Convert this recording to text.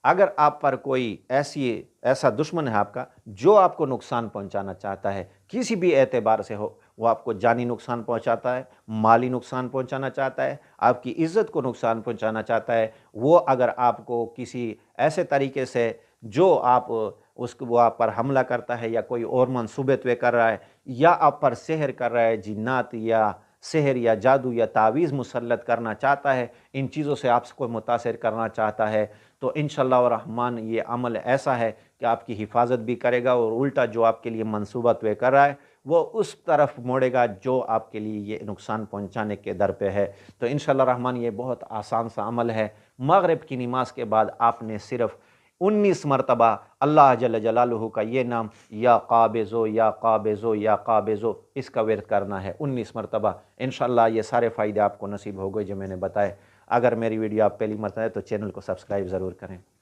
اگر آپ پر کوئی ایسا دشمن ہے آپ کا جو آپ کو نقصان پہنچانا چاہتا ہے، کسی بھی اعتبار سے ہو، وہ آپ کو جانی نقصان پہنچاتا ہے، مالی نقصان پہنچانا چاہتا ہے، آپ کی عزت کو نقصان پہنچانا چاہتا ہے، وہ اگر آپ کو کسی ایسے طریقے سے جو وہ آپ پر حملہ کرتا ہے یا کوئی اور منصوبے طے کر رہا ہے یا آپ پر سحر کر رہا ہے، جنات یا سحر یا جادو یا تعویذ مسلط کرنا چاہتا ہے، ان چیزوں سے آپ کو متاثر کرنا چاہتا ہے، تو انشاءاللہ الرحمن یہ عمل ایسا ہے کہ آپ کی حفاظت بھی کرے گا، اور الٹا جو آپ کے لیے منصوبہ طے کر رہا ہے وہ اس طرف موڑے گا جو آپ کے لیے یہ نقصان پہنچانے کے در پہ ہے۔ تو انشاءاللہ الرحمن یہ بہت آسان سا عمل ہے۔ مغرب کی نماز کے بعد آپ نے صرف 19 مرتبہ اللہ جل جلالہ کا یہ نام یا قابضو یا قابضو یا قابضو اس کا ورد کرنا ہے 19 مرتبہ۔ انشاءاللہ یہ سارے فائدے آپ کو نصیب ہو گئے جو میں نے بتائے۔ اگر میری ویڈیو آپ پہلی مرتبہ ہے تو چینل کو سبسکرائب ضرور کریں۔